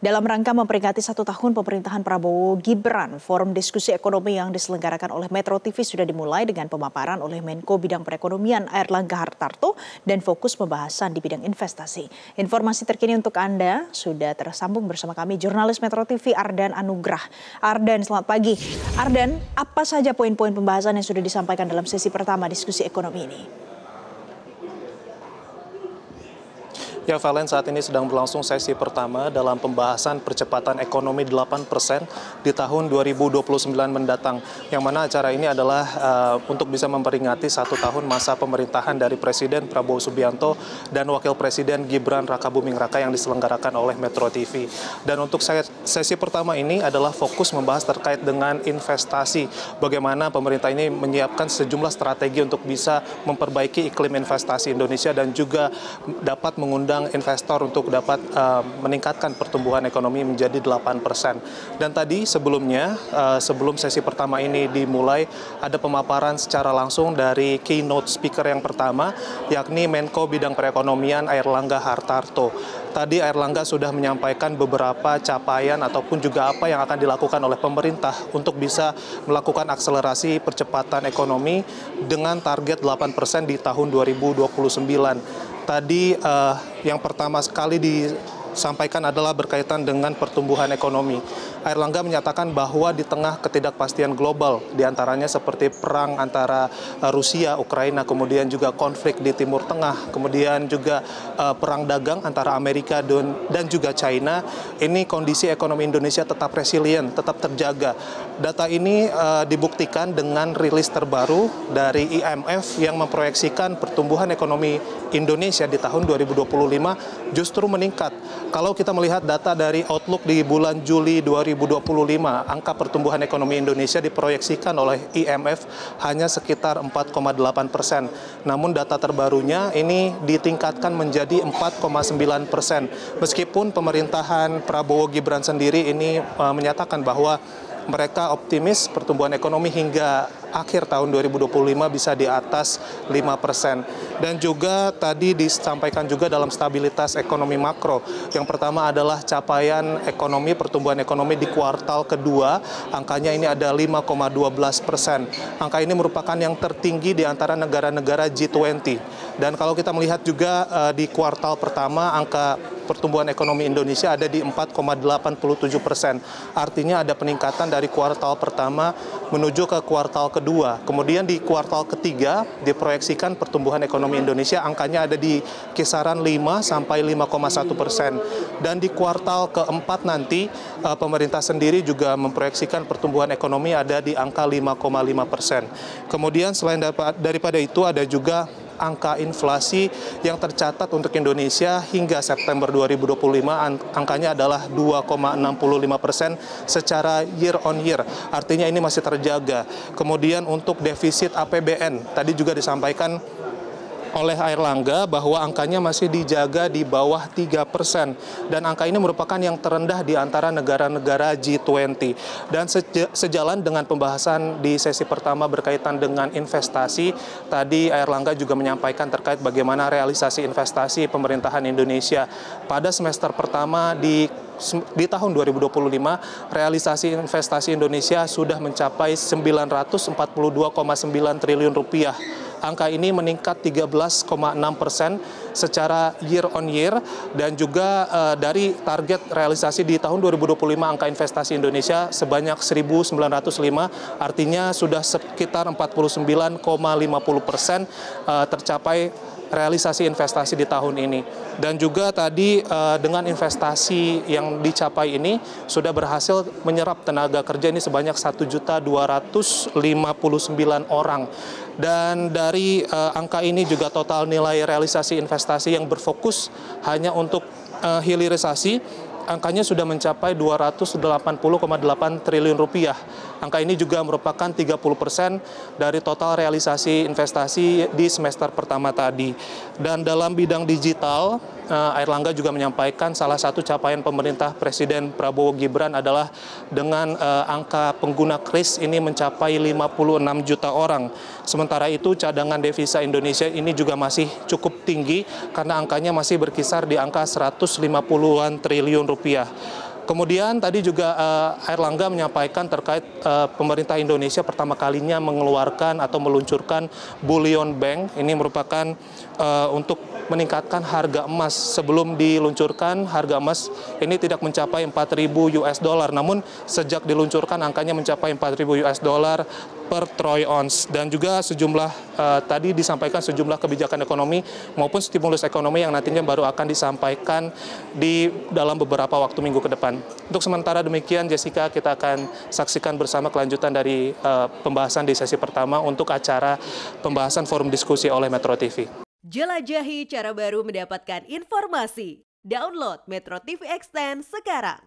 Dalam rangka memperingati 1 tahun pemerintahan Prabowo Gibran, forum diskusi ekonomi yang diselenggarakan oleh Metro TV sudah dimulai dengan pemaparan oleh Menko Bidang Perekonomian Airlangga Hartarto dan fokus pembahasan di bidang investasi. Informasi terkini untuk Anda sudah tersambung bersama kami jurnalis Metro TV Ardan Anugrah. Ardan, selamat pagi. Ardan, apa saja poin-poin pembahasan yang sudah disampaikan dalam sesi pertama diskusi ekonomi ini? Ya, Valen, saat ini sedang berlangsung sesi pertama dalam pembahasan percepatan ekonomi 8% di tahun 2029 mendatang. Yang mana acara ini adalah untuk bisa memperingati 1 tahun masa pemerintahan dari Presiden Prabowo Subianto dan Wakil Presiden Gibran Rakabuming Raka yang diselenggarakan oleh Metro TV. Dan untuk sesi pertama ini adalah fokus membahas terkait dengan investasi. Bagaimana pemerintah ini menyiapkan sejumlah strategi untuk bisa memperbaiki iklim investasi Indonesia dan juga dapat mengundang investor untuk dapat meningkatkan pertumbuhan ekonomi menjadi 8%. Dan tadi sebelumnya, sebelum sesi pertama ini dimulai, ada pemaparan secara langsung dari keynote speaker yang pertama, yakni Menko Bidang Perekonomian Airlangga Hartarto. Tadi Airlangga sudah menyampaikan beberapa capaian ataupun juga apa yang akan dilakukan oleh pemerintah untuk bisa melakukan akselerasi percepatan ekonomi dengan target 8% di tahun 2029. Tadi yang pertama sekali disampaikan adalah berkaitan dengan pertumbuhan ekonomi. Airlangga menyatakan bahwa di tengah ketidakpastian global, diantaranya seperti perang antara Rusia, Ukraina, kemudian juga konflik di Timur Tengah, kemudian juga perang dagang antara Amerika dan juga China, ini kondisi ekonomi Indonesia tetap resilient, tetap terjaga. Data ini dibuktikan dengan rilis terbaru dari IMF yang memproyeksikan pertumbuhan ekonomi Indonesia di tahun 2025 justru meningkat. Kalau kita melihat data dari Outlook di bulan Juli 2025, angka pertumbuhan ekonomi Indonesia diproyeksikan oleh IMF hanya sekitar 4,8%. Namun data terbarunya ini ditingkatkan menjadi 4,9%. Meskipun pemerintahan Prabowo Gibran sendiri ini menyatakan bahwa mereka optimis pertumbuhan ekonomi hingga akhir tahun 2025 bisa di atas 5%. Dan juga tadi disampaikan juga dalam stabilitas ekonomi makro. Yang pertama adalah capaian ekonomi, pertumbuhan ekonomi di kuartal kedua, angkanya ini ada 5,12%. Angka ini merupakan yang tertinggi di antara negara-negara G20. Dan kalau kita melihat juga di kuartal pertama, angka pertumbuhan ekonomi Indonesia ada di 4,87%. Artinya ada peningkatan dari kuartal pertama menuju ke kuartal kedua. Kemudian di kuartal ketiga diproyeksikan pertumbuhan ekonomi Indonesia angkanya ada di kisaran 5 sampai 5,1%. Dan di kuartal keempat nanti pemerintah sendiri juga memproyeksikan pertumbuhan ekonomi ada di angka 5,5%. Kemudian selain daripada itu ada juga angka inflasi yang tercatat untuk Indonesia hingga September 2025 angkanya adalah 2,65% secara year on year. Artinya ini masih terjaga. Kemudian untuk defisit APBN tadi juga disampaikan oleh Airlangga bahwa angkanya masih dijaga di bawah 3%. Dan angka ini merupakan yang terendah di antara negara-negara G20. Dan sejalan dengan pembahasan di sesi pertama berkaitan dengan investasi, tadi Airlangga juga menyampaikan terkait bagaimana realisasi investasi pemerintahan Indonesia. Pada semester pertama di tahun 2025, realisasi investasi Indonesia sudah mencapai 942,9 triliun rupiah. Angka ini meningkat 13,6% secara year on year dan juga dari target realisasi di tahun 2025 angka investasi Indonesia sebanyak 1.905, artinya sudah sekitar 49,50% tercapai realisasi investasi di tahun ini. Dan juga tadi dengan investasi yang dicapai ini sudah berhasil menyerap tenaga kerja ini sebanyak 1.259 orang. Dan dari angka ini juga total nilai realisasi investasi yang berfokus hanya untuk hilirisasi angkanya sudah mencapai 280,8 triliun rupiah. Angka ini juga merupakan 30% dari total realisasi investasi di semester pertama tadi. Dan dalam bidang digital, Airlangga juga menyampaikan salah satu capaian pemerintah Presiden Prabowo Gibran adalah dengan angka pengguna kris ini mencapai 56 juta orang. Sementara itu cadangan devisa Indonesia ini juga masih cukup tinggi karena angkanya masih berkisar di angka 150-an triliun rupiah. Kemudian tadi juga Airlangga menyampaikan terkait pemerintah Indonesia pertama kalinya mengeluarkan atau meluncurkan Bullion Bank. Ini merupakan untuk meningkatkan harga emas. Sebelum diluncurkan, harga emas ini tidak mencapai 4.000 US dollar. Namun sejak diluncurkan angkanya mencapai 4.000 US dollar per troy ounce. Dan juga sejumlah tadi disampaikan sejumlah kebijakan ekonomi maupun stimulus ekonomi yang nantinya baru akan disampaikan di dalam beberapa waktu minggu ke depan. Untuk sementara demikian, Jessica, kita akan saksikan bersama kelanjutan dari pembahasan di sesi pertama untuk acara pembahasan forum diskusi oleh Metro TV. Jelajahi cara baru mendapatkan informasi. Download Metro TV Extend sekarang.